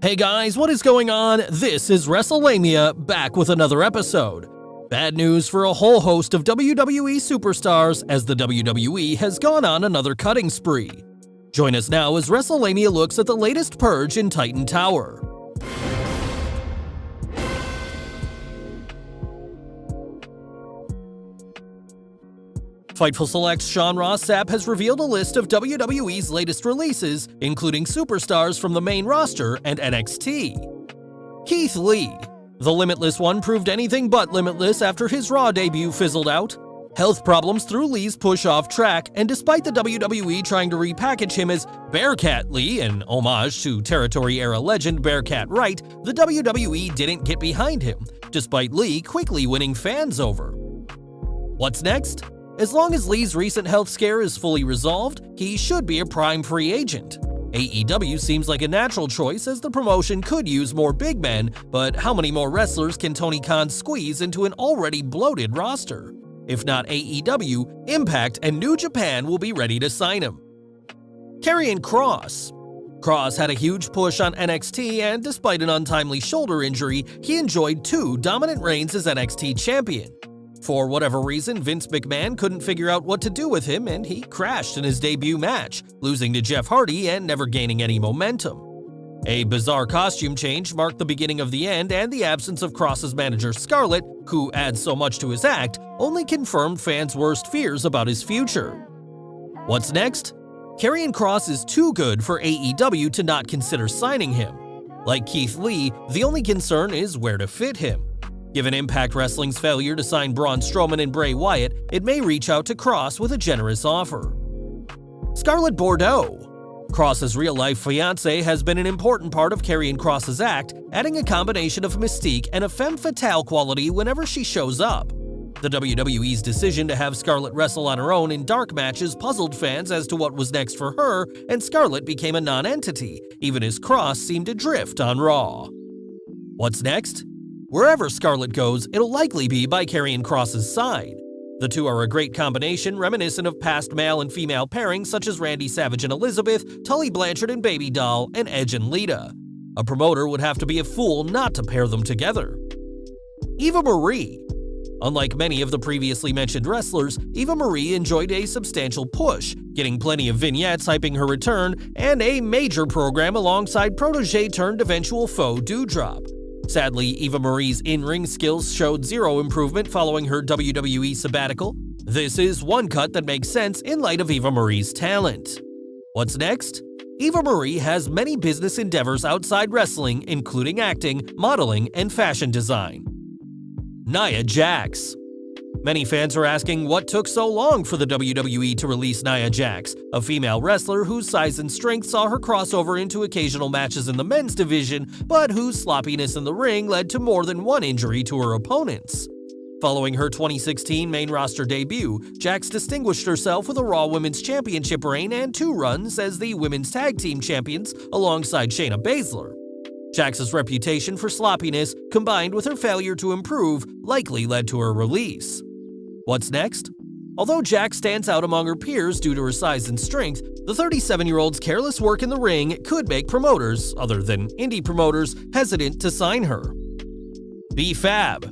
Hey guys, what is going on? This is Wrestlelamia, back with another episode. Bad news for a whole host of WWE superstars, as the WWE has gone on another cutting spree. Join us now as Wrestlelamia looks at the latest purge in Titan Tower. Fightful Select's Sean Ross Sapp has revealed a list of WWE's latest releases, including superstars from the main roster and NXT. Keith Lee. The Limitless One proved anything but limitless after his Raw debut fizzled out. Health problems threw Lee's push off track, and despite the WWE trying to repackage him as Bearcat Lee, an homage to Territory-era legend Bearcat Wright, the WWE didn't get behind him, despite Lee quickly winning fans over. What's next? As long as Lee's recent health scare is fully resolved, he should be a prime free agent. AEW seems like a natural choice as the promotion could use more big men, but how many more wrestlers can Tony Khan squeeze into an already bloated roster? If not AEW, Impact and New Japan will be ready to sign him. Karrion Kross. Kross had a huge push on NXT, and despite an untimely shoulder injury, he enjoyed 2 dominant reigns as NXT champion. For whatever reason, Vince McMahon couldn't figure out what to do with him, and he crashed in his debut match, losing to Jeff Hardy and never gaining any momentum. A bizarre costume change marked the beginning of the end, and the absence of Kross's manager SCARLETT, who adds so much to his act, only confirmed fans' worst fears about his future. What's next? Karrion Kross is too good for AEW to not consider signing him. Like Keith Lee, the only concern is where to fit him. Given Impact Wrestling's failure to sign Braun Strowman and Bray Wyatt, it may reach out to Kross with a generous offer. Scarlett Bordeaux. Kross's real-life fiancée has been an important part of Karrion Kross's act, adding a combination of mystique and a femme fatale quality whenever she shows up. The WWE's decision to have Scarlett wrestle on her own in dark matches puzzled fans as to what was next for her, and Scarlett became a non-entity, even as Kross seemed to drift on Raw. What's next? Wherever Scarlett goes, it'll likely be by Karrion Kross's side. The two are a great combination, reminiscent of past male and female pairings such as Randy Savage and Elizabeth, Tully Blanchard and Baby Doll, and Edge and Lita. A promoter would have to be a fool not to pair them together. Eva Marie. Unlike many of the previously mentioned wrestlers, Eva Marie enjoyed a substantial push, getting plenty of vignettes hyping her return, and a major program alongside protege-turned-eventual foe Doudrop. Sadly, Eva Marie's in-ring skills showed zero improvement following her WWE sabbatical. This is one cut that makes sense in light of Eva Marie's talent. What's next? Eva Marie has many business endeavors outside wrestling, including acting, modeling, and fashion design. Nia Jax. Many fans are asking what took so long for the WWE to release Nia Jax, a female wrestler whose size and strength saw her cross over into occasional matches in the men's division, but whose sloppiness in the ring led to more than one injury to her opponents. Following her 2016 main roster debut, Jax distinguished herself with a Raw Women's Championship reign and 2 runs as the Women's Tag Team Champions alongside Shayna Baszler. Jax's reputation for sloppiness, combined with her failure to improve, likely led to her release. What's next? Although Jax stands out among her peers due to her size and strength, the 37-year-old's careless work in the ring could make promoters, other than indie promoters, hesitant to sign her. B-Fab.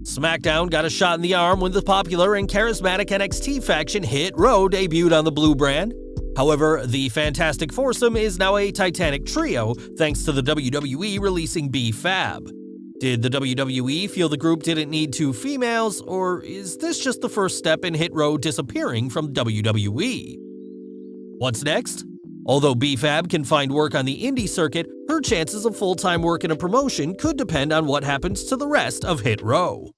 SmackDown got a shot in the arm when the popular and charismatic NXT faction Hit Row debuted on the Blue brand. However, the Fantastic Foursome is now a titanic trio thanks to the WWE releasing B-Fab. Did the WWE feel the group didn't need 2 females, or is this just the first step in Hit Row disappearing from WWE? What's next? Although B-Fab can find work on the indie circuit, her chances of full-time work in a promotion could depend on what happens to the rest of Hit Row.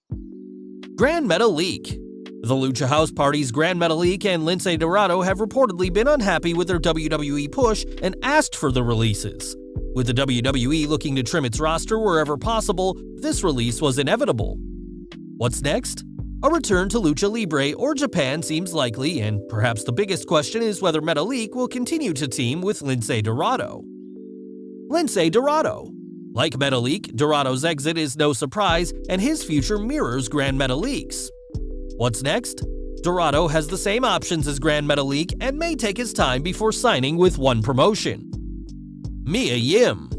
Gran Metalik. The Lucha House Party's Gran Metalik and Lince Dorado have reportedly been unhappy with their WWE push and asked for the releases. With the WWE looking to trim its roster wherever possible, this release was inevitable. What's next? A return to Lucha Libre or Japan seems likely, and perhaps the biggest question is whether Metalik will continue to team with Lince Dorado. Lince Dorado. Like Metalik, Dorado's exit is no surprise, and his future mirrors Gran Metalik's. What's next? Dorado has the same options as Gran Metalik and may take his time before signing with one promotion. Mia Yim.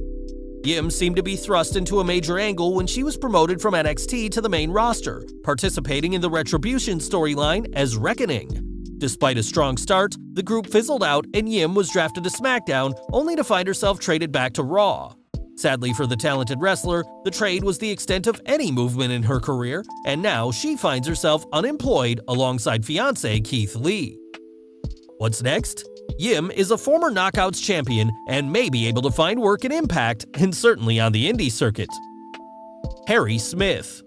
Yim seemed to be thrust into a major angle when she was promoted from NXT to the main roster, participating in the Retribution storyline as Reckoning. Despite a strong start, the group fizzled out and Yim was drafted to SmackDown only to find herself traded back to Raw. Sadly for the talented wrestler, the trade was the extent of any movement in her career, and now she finds herself unemployed alongside fiancé Keith Lee. What's next? Yim is a former Knockouts champion and may be able to find work in Impact and certainly on the indie circuit. Harry Smith.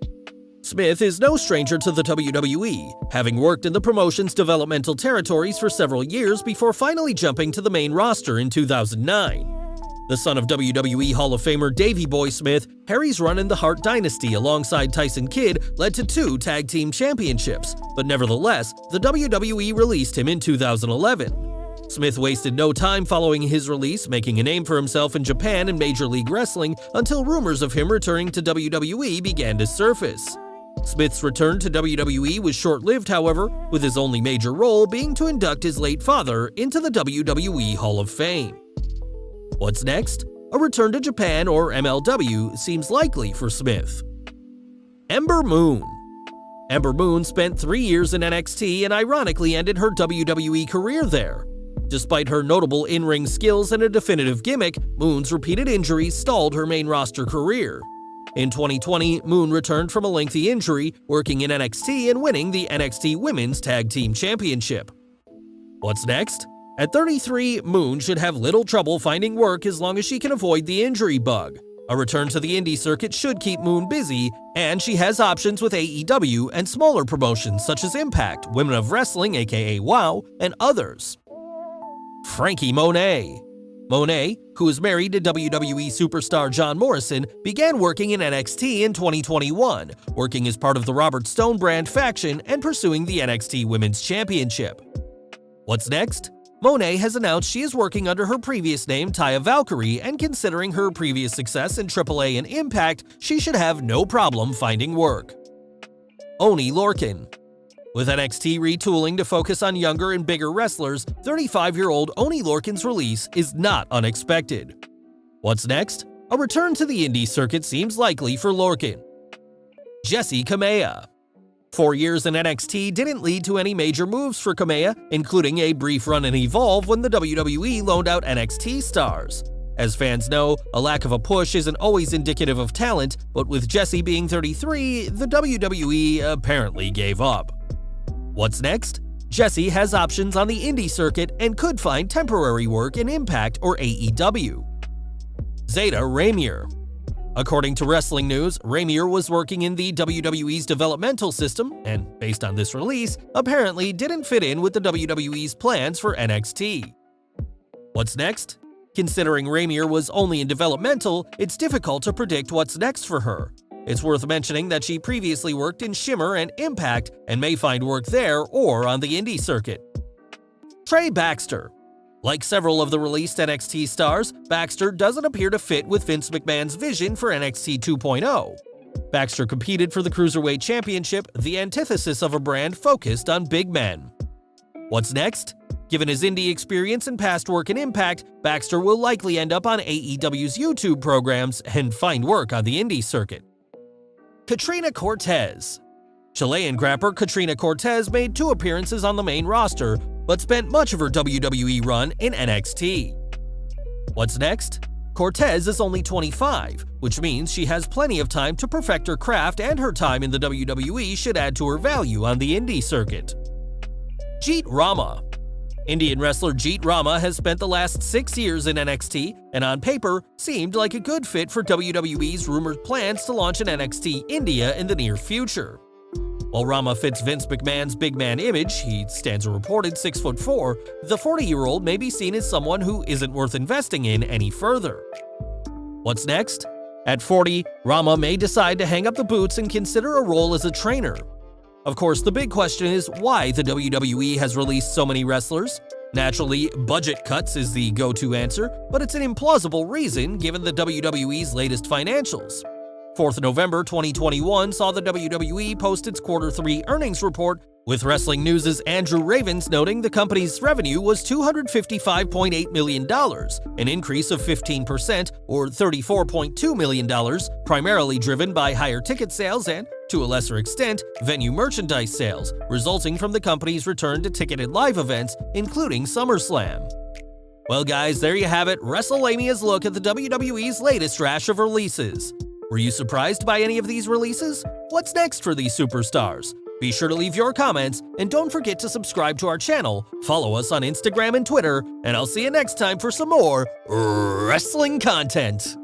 Smith is no stranger to the WWE, having worked in the promotion's developmental territories for several years before finally jumping to the main roster in 2009. The son of WWE Hall of Famer Davey Boy Smith, Harry's run in the Hart Dynasty alongside Tyson Kidd led to 2 tag team championships, but nevertheless, the WWE released him in 2011. Smith wasted no time following his release, making a name for himself in Japan and Major League Wrestling until rumors of him returning to WWE began to surface. Smith's return to WWE was short-lived, however, with his only major role being to induct his late father into the WWE Hall of Fame. What's next? A return to Japan or MLW seems likely for Smith. Ember Moon. Ember Moon spent 3 years in NXT and ironically ended her WWE career there. Despite her notable in-ring skills and a definitive gimmick, Moon's repeated injuries stalled her main roster career. In 2020, Moon returned from a lengthy injury, working in NXT and winning the NXT Women's Tag Team Championship. What's next? At 33, Moon should have little trouble finding work as long as she can avoid the injury bug. A return to the indie circuit should keep Moon busy, and she has options with AEW and smaller promotions such as Impact, Women of Wrestling aka WOW, and others. Frankie Monet. Monet, who is married to WWE superstar John Morrison, began working in NXT in 2021, working as part of the Robert Stone brand faction and pursuing the NXT Women's Championship. What's next? Monet has announced she is working under her previous name Taya Valkyrie, and considering her previous success in AAA and Impact, she should have no problem finding work. ONEY LORCAN. With NXT retooling to focus on younger and bigger wrestlers, 35-year-old ONEY LORCAN's release is not unexpected. What's next? A return to the indie circuit seems likely for Lorcan. Jessi Kamea. 4 years in NXT didn't lead to any major moves for Kamea, including a brief run in Evolve when the WWE loaned out NXT stars. As fans know, a lack of a push isn't always indicative of talent, but with Jessi being 33, the WWE apparently gave up. What's next? Jessi has options on the indie circuit and could find temporary work in Impact or AEW. ZAYDA RAMIER. According to Wrestling News, RAMIER was working in the WWE's developmental system and, based on this release, apparently didn't fit in with the WWE's plans for NXT. What's next? Considering RAMIER was only in developmental, it's difficult to predict what's next for her. It's worth mentioning that she previously worked in Shimmer and Impact and may find work there or on the indie circuit. Trey Baxter. Like several of the released NXT stars, Baxter doesn't appear to fit with Vince McMahon's vision for NXT 2.0. Baxter competed for the Cruiserweight Championship, the antithesis of a brand focused on big men. What's next? Given his indie experience and past work in Impact, Baxter will likely end up on AEW's YouTube programs and find work on the indie circuit. KATRINA CORTEZ. Chilean grappler KATRINA CORTEZ made 2 appearances on the main roster, but spent much of her WWE run in NXT. What's next? Cortez is only 25, which means she has plenty of time to perfect her craft, and her time in the WWE should add to her value on the indie circuit. JEET RAMA. Indian wrestler JEET RAMA has spent the last 6 years in NXT, and on paper, seemed like a good fit for WWE's rumored plans to launch an NXT India in the near future. While Rama fits Vince McMahon's big man image, he stands a reported 6'4", the 40-year-old may be seen as someone who isn't worth investing in any further. What's next? At 40, Rama may decide to hang up the boots and consider a role as a trainer. Of course, the big question is why the WWE has released so many wrestlers. Naturally, budget cuts is the go-to answer, but it's an implausible reason given the WWE's latest financials. 4th November 2021 saw the WWE post its Q3 earnings report, With Wrestling News' Andrew Ravens noting the company's revenue was $255.8 million, an increase of 15% or $34.2 million, primarily driven by higher ticket sales and, to a lesser extent, venue merchandise sales, resulting from the company's return to ticketed live events, including SummerSlam. Well guys, there you have it, Wrestlemania's look at the WWE's latest rash of releases. Were you surprised by any of these releases? What's next for these superstars? Be sure to leave your comments, and don't forget to subscribe to our channel, follow us on Instagram and Twitter, and I'll see you next time for some more wrestling content.